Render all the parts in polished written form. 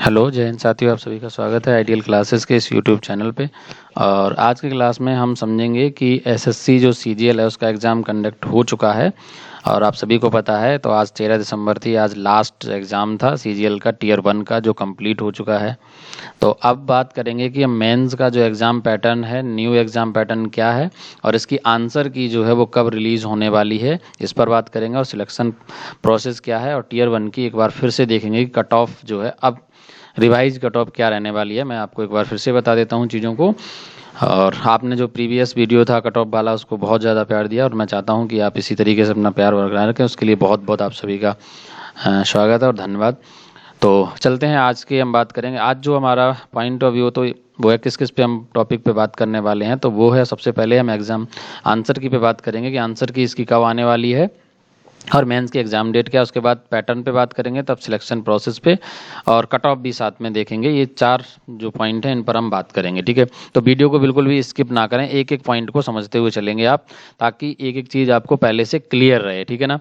Hello जय हिंद साथियों, आप सभी का स्वागत है आइडियल क्लासेस के इस यूट्यूब चैनल पे। और आज की क्लास में हम समझेंगे कि एसएससी जो सीजीएल है उसका एग्ज़ाम कंडक्ट हो चुका है और आप सभी को पता है। तो आज 13 दिसंबर थी, आज लास्ट एग्ज़ाम था सीजीएल का टियर 1 का जो कंप्लीट हो चुका है। तो अब बात करेंगे कि मेंस का जो एग्ज़ाम पैटर्न है, न्यू एग्ज़ाम पैटर्न क्या है और इसकी आंसर की जो है वो कब रिलीज़ होने वाली है, इस पर बात करेंगे। और सिलेक्शन प्रोसेस क्या है और टियर 1 की एक बार फिर से देखेंगे कि कट ऑफ जो है अब रिवाइज कट ऑफ क्या रहने वाली है। मैं आपको एक बार फिर से बता देता हूँ चीज़ों को। और आपने जो प्रीवियस वीडियो था कट ऑफ वाला उसको बहुत ज़्यादा प्यार दिया और मैं चाहता हूँ कि आप इसी तरीके से अपना प्यार बरकरार रखें। उसके लिए बहुत बहुत आप सभी का स्वागत है और धन्यवाद। तो चलते हैं, आज की हम बात करेंगे। आज जो हमारा पॉइंट ऑफ व्यू तो वो है किस किस पे हम टॉपिक पे बात करने वाले हैं। तो वो है, सबसे पहले हम एग्ज़ाम आंसर की पे बात करेंगे कि आंसर की इसकी कब आने वाली है और मेंस की एग्ज़ाम डेट क्या है। उसके बाद पैटर्न पे बात करेंगे, तब सिलेक्शन प्रोसेस पे और कट ऑफ भी साथ में देखेंगे। ये 4 जो पॉइंट हैं इन पर हम बात करेंगे, ठीक है। तो वीडियो को बिल्कुल भी स्किप ना करें, एक एक पॉइंट को समझते हुए चलेंगे आप, ताकि एक एक चीज़ आपको पहले से क्लियर रहे, ठीक है ना।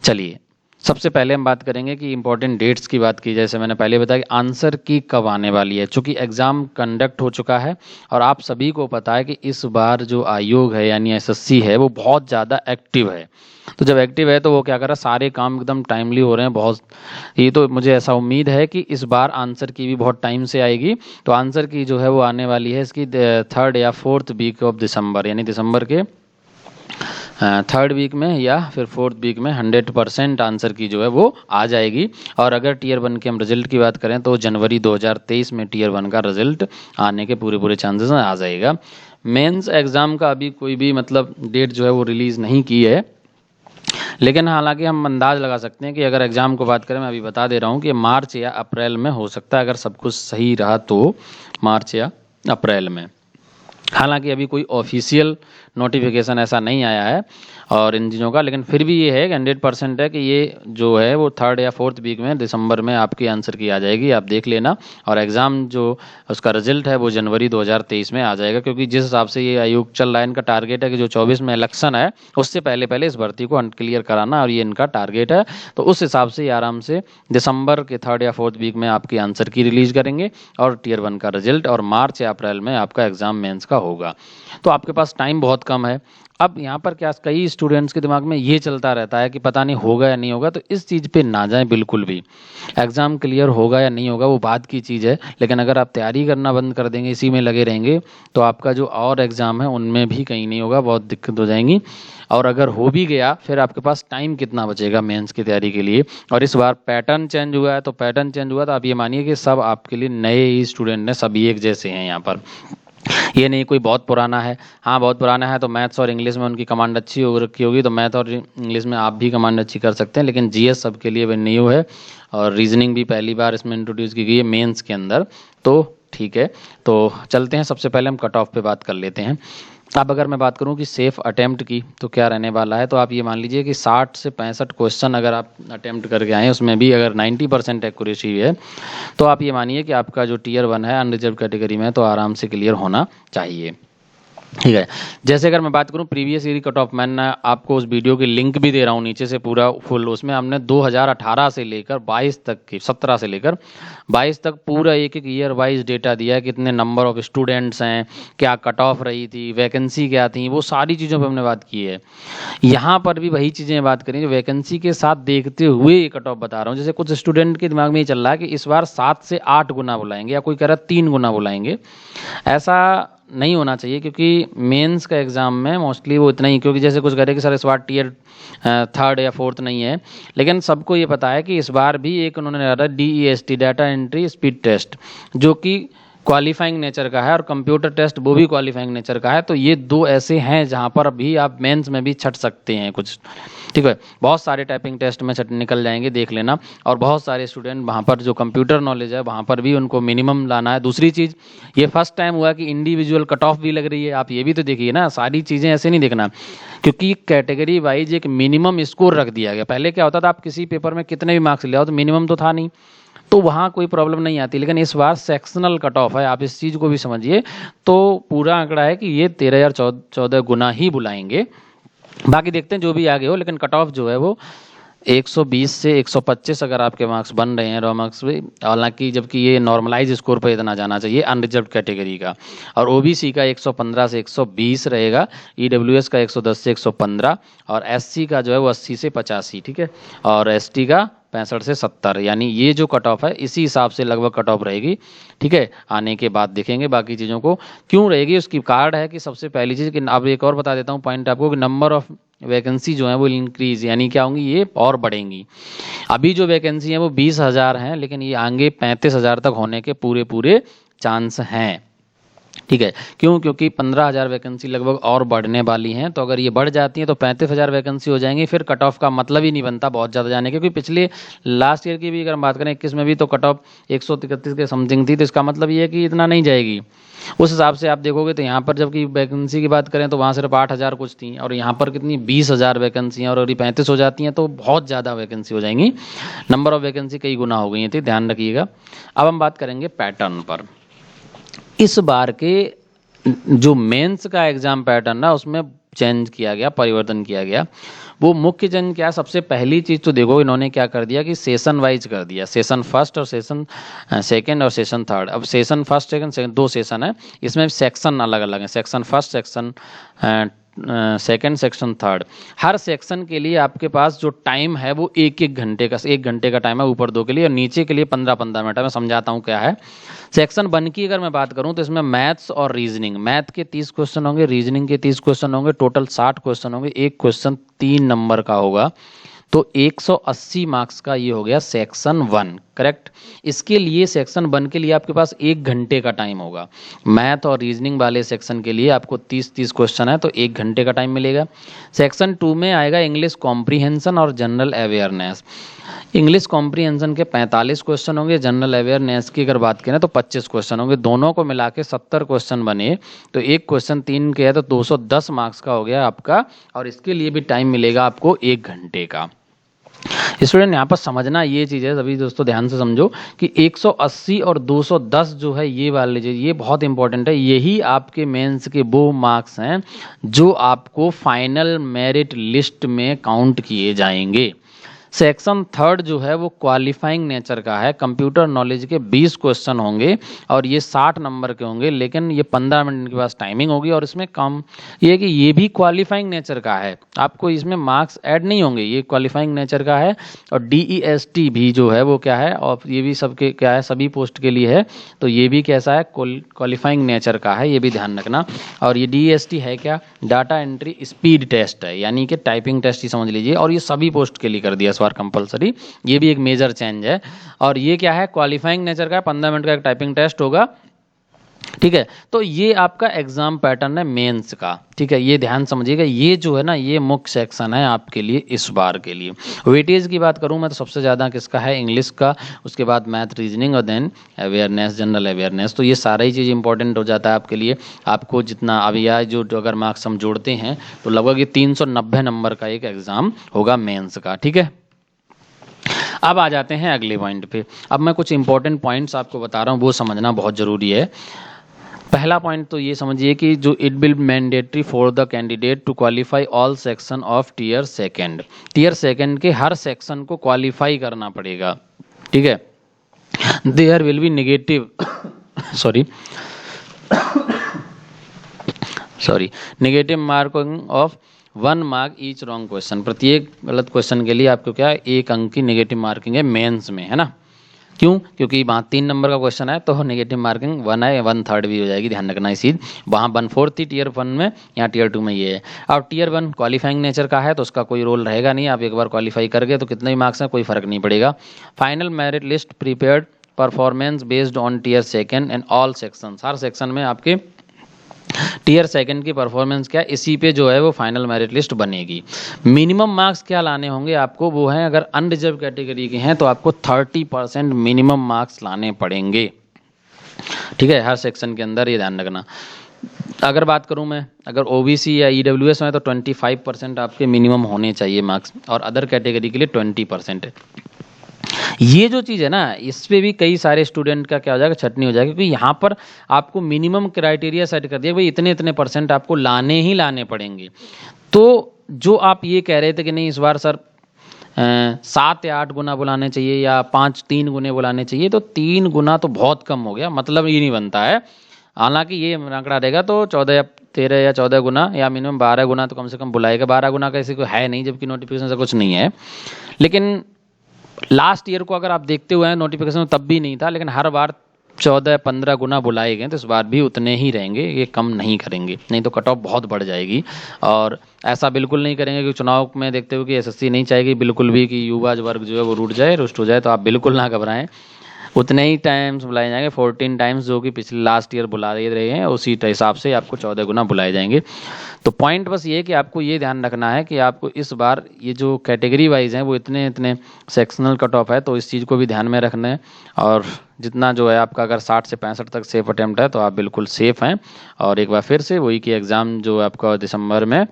चलिए, सबसे पहले हम बात करेंगे कि इंपॉर्टेंट डेट्स की बात की। जैसे मैंने पहले बताया कि आंसर की कब आने वाली है, चूंकि एग्ज़ाम कंडक्ट हो चुका है और आप सभी को पता है कि इस बार जो आयोग है यानी एसएससी है वो बहुत ज़्यादा एक्टिव है। तो जब एक्टिव है तो वो क्या कर रहा है, सारे काम एकदम टाइमली हो रहे हैं बहुत। ये तो मुझे ऐसा उम्मीद है कि इस बार आंसर की भी बहुत टाइम से आएगी। तो आंसर की जो है वो आने वाली है इसकी 3rd या 4th वीक ऑफ दिसंबर, यानी दिसंबर के 3rd वीक में या फिर 4th वीक में 100% आंसर की जो है वो आ जाएगी। और अगर टियर 1 के हम रिजल्ट की बात करें तो जनवरी 2023 में टियर 1 का रिजल्ट आने के पूरे पूरे चांसेस आ जाएगा। मेंस एग्ज़ाम का अभी कोई भी मतलब डेट जो है वो रिलीज़ नहीं की है, लेकिन हालांकि हम अंदाज लगा सकते हैं कि अगर एग्ज़ाम को बात करें, मैं अभी बता दे रहा हूँ कि मार्च या अप्रैल में हो सकता है, अगर सब कुछ सही रहा तो मार्च या अप्रैल में। हालांकि अभी कोई ऑफिशियल नोटिफिकेशन ऐसा नहीं आया है और इन चीज़ों का, लेकिन फिर भी ये है कि 100% है कि ये जो है वो 3rd या 4th वीक में दिसंबर में आपकी आंसर की आ जाएगी, आप देख लेना। और एग्ज़ाम जो उसका रिजल्ट है वो जनवरी 2023 में आ जाएगा, क्योंकि जिस हिसाब से ये आयोग चल रहा है, इनका टारगेट है कि जो 24 में इलेक्शन है उससे पहले पहले इस भर्ती को क्लियर कराना, और ये इनका टारगेट है। तो उस हिसाब से ये आराम से दिसंबर के 3rd या 4th वीक में आपकी आंसर की रिलीज करेंगे और टियर 1 का रिजल्ट, और मार्च या अप्रैल में आपका एग्ज़ाम मेंस का होगा। तो आपके पास टाइम बहुत कम है। अब यहाँ पर क्या, कई स्टूडेंट्स के दिमाग में ये चलता रहता है कि पता नहीं होगा या नहीं होगा, तो इस चीज़ पे ना जाएं बिल्कुल भी। एग्ज़ाम क्लियर होगा या नहीं होगा वो बात की चीज़ है, लेकिन अगर आप तैयारी करना बंद कर देंगे, इसी में लगे रहेंगे, तो आपका जो और एग्ज़ाम है उनमें भी कहीं नहीं होगा, बहुत दिक्कत हो जाएंगी। और अगर हो भी गया फिर आपके पास टाइम कितना बचेगा मेंस की तैयारी के लिए। और इस बार पैटर्न चेंज हुआ है, तो पैटर्न चेंज हुआ तो आप ये मानिए कि सब आपके लिए नए ही स्टूडेंट हैं, सभी एक जैसे हैं यहाँ पर। ये नहीं कोई बहुत पुराना है। हाँ, बहुत पुराना है तो मैथ्स और इंग्लिश में उनकी कमांड अच्छी हो रखी होगी, तो मैथ और इंग्लिश में आप भी कमांड अच्छी कर सकते हैं, लेकिन जीएस सबके लिए वे न्यू है और रीजनिंग भी पहली बार इसमें इंट्रोड्यूस की गई है मेंस के अंदर। तो ठीक है, तो चलते हैं, सबसे पहले हम कट ऑफ पे बात कर लेते हैं। अब अगर मैं बात करूं कि सेफ अटेम्प्ट की तो क्या रहने वाला है, तो आप ये मान लीजिए कि 60 से 65 क्वेश्चन अगर आप अटेम्प्ट करके आए, उसमें भी अगर 90% एक्यूरेसी है, तो आप ये मानिए कि आपका जो टियर 1 है अनरिजर्व कैटेगरी में, तो आराम से क्लियर होना चाहिए, ठीक है। जैसे अगर मैं बात करूं प्रीवियस ईयर कट ऑफ, मैंने आपको उस वीडियो की लिंक भी दे रहा हूं नीचे से पूरा फुल, उसमें हमने 2018 से लेकर 22 तक की, 17 से लेकर 22 तक पूरा एक एक ईयर वाइज डेटा दिया है, कितने नंबर ऑफ स्टूडेंट्स हैं, क्या कट ऑफ रही थी, वैकेंसी क्या थी, वो सारी चीज़ों पर हमने बात की है। यहाँ पर भी वही चीज़ें बात करें जो वैकेंसी के साथ देखते हुए ये कट ऑफ बता रहा हूँ। जैसे कुछ स्टूडेंट के दिमाग में ये चल रहा है कि इस बार 7 से 8 गुना बुलाएंगे, या कोई कह रहा है 3 गुना बुलाएंगे। ऐसा नहीं होना चाहिए, क्योंकि मेंस का एग्ज़ाम में मोस्टली वो इतना ही, क्योंकि जैसे कुछ कह रहे कि सर इस बार टियर 3rd या 4th नहीं है, लेकिन सबको ये पता है कि इस बार भी एक उन्होंने रखा DEST, data entry speed test, जो कि क्वालिफाइंग नेचर का है, और कंप्यूटर टेस्ट वो भी क्वालिफाइंग नेचर का है। तो ये दो ऐसे हैं जहाँ पर भी आप मेंस में भी छट सकते हैं कुछ, ठीक है। बहुत सारे टाइपिंग टेस्ट में छट निकल जाएंगे, देख लेना। और बहुत सारे स्टूडेंट वहाँ पर जो कंप्यूटर नॉलेज है वहाँ पर भी उनको मिनिमम लाना है। दूसरी चीज़, ये फर्स्ट टाइम हुआ कि इंडिविजुअल कट ऑफ भी लग रही है, आप ये भी तो देखिए ना, सारी चीज़ें ऐसे नहीं देखना, क्योंकि कैटेगरी वाइज एक मिनिमम स्कोर रख दिया गया। पहले क्या होता था, आप किसी पेपर में कितने भी मार्क्स ले आओ तो मिनिमम तो था नहीं, तो वहाँ कोई प्रॉब्लम नहीं आती। लेकिन इस बार सेक्शनल कट ऑफ है, आप इस चीज़ को भी समझिए। तो पूरा आंकड़ा है कि ये 13 या 14 गुना ही बुलाएंगे, बाकी देखते हैं जो भी आगे हो, लेकिन कट ऑफ जो है वो 120 से 125 अगर आपके मार्क्स बन रहे हैं रॉ मार्क्स में, हालांकि जबकि ये नॉर्मलाइज स्कोर पर इतना जाना चाहिए अनरिजर्व कैटेगरी का। और ओबीसी का 115 से 120 रहेगा, ईडब्ल्यूएस का 110 से 115 और एससी का जो है वो 80 से 85, ठीक है, और एसटी का 65 से 70। यानी ये जो कट ऑफ है इसी हिसाब से लगभग कट ऑफ रहेगी, ठीक है। आने के बाद देखेंगे बाकी चीज़ों को क्यों रहेगी, उसकी कार्ड है कि सबसे पहली चीज़ कि अब एक और बता देता हूँ पॉइंट आपको कि नंबर ऑफ वैकेंसी जो है वो इंक्रीज, यानी क्या होंगी, ये और बढ़ेंगी। अभी जो वैकेंसी है वो 20,000 हैं, लेकिन ये आगे 35,000 तक होने के पूरे पूरे चांस हैं, ठीक है। क्यों? क्योंकि 15,000 वैकेंसी लगभग और बढ़ने वाली हैं, तो अगर ये बढ़ जाती हैं तो 35,000 वैकेंसी हो जाएंगी, फिर कट ऑफ का मतलब ही नहीं बनता बहुत ज़्यादा जाने के। क्योंकि पिछले लास्ट ईयर की भी अगर हम बात करें 21 में भी तो कट ऑफ 133 के समथिंग थी, तो इसका मतलब ये है कि इतना नहीं जाएगी। उस हिसाब से आप देखोगे तो यहाँ पर जबकि वैकेंसी की बात करें तो वहाँ सिर्फ 8,000 कुछ थी, और यहाँ पर कितनी 20,000 वैकेंसी हैं, और अगर 35 हो जाती हैं तो बहुत ज़्यादा वैकेंसी हो जाएंगी, नंबर ऑफ वैकेंसी कई गुना हो गई थी, ध्यान रखिएगा। अब हम बात करेंगे पैटर्न पर। इस बार के जो मेंस का एग्जाम पैटर्न है उसमें चेंज किया गया, परिवर्तन किया गया। वो मुख्य चेंज क्या है, सबसे पहली चीज़ तो देखो इन्होंने क्या कर दिया कि सेशन वाइज कर दिया, सेशन फर्स्ट और सेशन सेकंड और सेशन थर्ड। अब सेशन फर्स्ट सेकंड दो सेशन है, इसमें सेक्शन अलग अलग है, section first, section second, section third. हर सेक्शन के लिए आपके पास जो टाइम है वो एक घंटे का टाइम है, ऊपर दो के लिए और नीचे के लिए 15-15 मिनट है। मैं समझाता हूँ क्या है। सेक्शन 1 की अगर मैं बात करूँ तो इसमें मैथ्स और रीजनिंग, मैथ के 30 क्वेश्चन होंगे, रीजनिंग के 30 क्वेश्चन होंगे, टोटल 60 क्वेश्चन होंगे, एक क्वेश्चन 3 नंबर का होगा, तो 180 मार्क्स का ये हो गया सेक्शन 1, करेक्ट। इसके लिए सेक्शन 1 के लिए आपके पास 1 घंटे का टाइम होगा। मैथ और रीजनिंग वाले सेक्शन के लिए आपको 30 क्वेश्चन है तो 1 घंटे का टाइम मिलेगा। सेक्शन 2 में आएगा इंग्लिश कॉम्प्रीहेंशन और जनरल अवेयरनेस। इंग्लिश कॉम्प्रीहेंशन के 45 क्वेश्चन होंगे, जनरल अवेयरनेस की अगर बात करें तो 25 क्वेश्चन होंगे, दोनों को मिला के 70 क्वेश्चन बने, तो एक क्वेश्चन 3 के है तो 210 मार्क्स का हो गया आपका, और इसके लिए भी टाइम मिलेगा आपको 1 घंटे का। स्टूडेंट यहाँ पर समझना ये चीज़ है, सभी दोस्तों ध्यान से समझो कि 180 और 210 जो है ये वाले चीज़ ये बहुत इंपॉर्टेंट है। यही आपके मेंस के वो मार्क्स हैं जो आपको फाइनल मेरिट लिस्ट में काउंट किए जाएंगे। सेक्शन 3 जो है वो क्वालिफाइंग नेचर का है, कंप्यूटर नॉलेज के 20 क्वेश्चन होंगे और ये 60 नंबर के होंगे, लेकिन ये 15 मिनट के पास टाइमिंग होगी। और इसमें कम ये कि ये भी क्वालिफाइंग नेचर का है, आपको इसमें मार्क्स ऐड नहीं होंगे, ये क्वालिफाइंग नेचर का है। और DEST भी जो है वो क्या है, और ये भी सबके क्या है, सभी पोस्ट के लिए है, तो ये भी कैसा है, क्वालिफाइंग नेचर का है, ये भी ध्यान रखना। और ये DEST है क्या, डाटा एंट्री स्पीड टेस्ट है, यानी कि टाइपिंग टेस्ट ही समझ लीजिए, और ये सभी पोस्ट के लिए कर दिया बार कंपलसरी, ये भी एक मेजर चेंज है। और ये क्या है, क्वालिफाइंग नेचर का, 15 मिनट का एक टाइपिंग टेस्ट होगा, ठीक है। तो ये आपका एग्जाम पैटर्न है मेंस का, ठीक है, ये ध्यान समझिएगा। ये जो है ना ये मुख्य सेक्शन है आपके लिए इस बार के लिए। वेटेज की बात करूं मैं तो सबसे ज़्यादा किसका है, इंग्लिश का, उसके बाद मैथ, रीजनिंग और देन अवेयरनेस, जनरल अवेयरनेस। तो ये सारा ही चीज़ इंपॉर्टेंट हो जाता है आपके लिए। आपको जितना अभी आए जो अगर मार्क्स हम जोड़ते हैं तो लगभग ये 390 नंबर का एक एग्ज़ाम होगा मेंस का, ठीक है। अब आ जाते हैं अगले पॉइंट पे। अब मैं कुछ इंपॉर्टेंट पॉइंट्स आपको बता रहा हूँ, वो समझना बहुत ज़रूरी है। पहला पॉइंट तो ये समझिए कि जो it will mandatory for the candidate to qualify all section of tier second. Tier second के हर सेक्शन को क्वालिफाई करना पड़ेगा, ठीक है। There will be negative negative marking of 1 mark each wrong question. प्रत्येक गलत क्वेश्चन के लिए आपको क्या 1 अंक की नेगेटिव मार्किंग है मेंस में, है ना। क्यों? क्योंकि वहाँ 3 नंबर का क्वेश्चन है तो नेगेटिव मार्किंग 1 है, 1/3 भी हो जाएगी, ध्यान रखना इस चीज़। वहाँ 1/4 थी टीयर 1 में, यहाँ टीयर 2 में ये है। अब टीयर 1 क्वालिफाइंग नेचर का है तो उसका कोई रोल रहेगा नहीं, आप एक बार क्वालिफाई कर गए तो कितने भी मार्क्स हैं कोई फर्क नहीं पड़ेगा। Final merit list prepared performance based on tier second and all section. हर सेक्शन में आपके टीयर सेकंड की परफॉर्मेंस क्या, इसी पे जो है वो फाइनल मेरिट लिस्ट बनेगी। मिनिमम मार्क्स क्या लाने होंगे आपको, वो है अगर अनरिजर्व कैटेगरी के हैं तो आपको 30% मिनिमम मार्क्स लाने पड़ेंगे, ठीक है, हर सेक्शन के अंदर, ये ध्यान रखना। अगर बात करूं मैं अगर ओबीसी या ईडब्ल्यूएस में तो 25% आपके मिनिमम होने चाहिए मार्क्स, और अदर कैटेगरी के लिए 20% है। ये जो चीज़ है ना इस पे भी कई सारे स्टूडेंट का क्या हो जाएगा, छटनी हो जाएगी, क्योंकि यहाँ पर आपको मिनिमम क्राइटेरिया सेट कर दिया भाई इतने परसेंट आपको लाने ही लाने पड़ेंगे। तो जो आप ये कह रहे थे कि नहीं इस बार सर 7 या 8 गुना बुलाने चाहिए या 3 गुने बुलाने चाहिए, तो 3 गुना तो बहुत कम हो गया, मतलब ये नहीं बनता है। हालांकि ये आंकड़ा रहेगा तो 14 या 13 या 14 गुना या मिनिमम 12 गुना तो कम से कम बुलाएगा। 12 गुना का ऐसे कोई है नहीं, जबकि नोटिफिकेशन से कुछ नहीं है। लेकिन लास्ट ईयर को अगर आप देखते हुए हैं नोटिफिकेशन तब भी नहीं था, लेकिन हर बार 14-15 गुना बुलाए गए, तो इस बार भी उतने ही रहेंगे, ये कम नहीं करेंगे, नहीं तो कट ऑफ बहुत बढ़ जाएगी। और ऐसा बिल्कुल नहीं करेंगे कि चुनाव में देखते हो कि एसएससी नहीं चाहेगी बिल्कुल भी कि युवा वर्ग जो है वो रूठ जाए, रुष्ट हो जाए, तो आप बिल्कुल ना घबराएं। उतने ही टाइम्स बुलाए जाएंगे, 14 टाइम्स जो कि पिछले लास्ट ईयर बुला रहे हैं, उसी हिसाब से आपको 14 गुना बुलाए जाएंगे। तो पॉइंट बस ये है कि आपको ये ध्यान रखना है कि आपको इस बार ये जो कैटेगरी वाइज हैं वो इतने इतने सेक्शनल कट ऑफ है, तो इस चीज़ को भी ध्यान में रखना है। और जितना जो है आपका अगर 60 से 65 तक सेफ अटेम्प्ट है तो आप बिल्कुल सेफ हैं। और एक बार फिर से वही कि एग्ज़ाम जो आपका दिसंबर में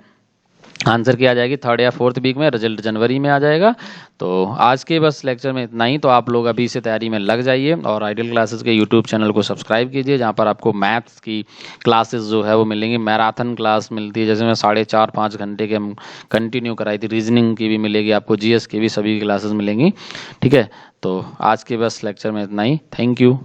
आंसर किया जाएगी, 3rd या 4th वीक में, रिजल्ट जनवरी में आ जाएगा। तो आज के बस लेक्चर में इतना ही। तो आप लोग अभी से तैयारी में लग जाइए और आइडियल क्लासेस के यूट्यूब चैनल को सब्सक्राइब कीजिए, जहाँ पर आपको मैथ्स की क्लासेस जो है वो मिलेंगी। मैराथन क्लास मिलती है, जैसे मैं 4.5-5 घंटे के हम कंटिन्यू कराई थी। रीजनिंग की भी मिलेगी आपको, जीएस की भी, सभी क्लासेस मिलेंगी। ठीक है, तो आज के बस लेक्चर में इतना ही। Thank you.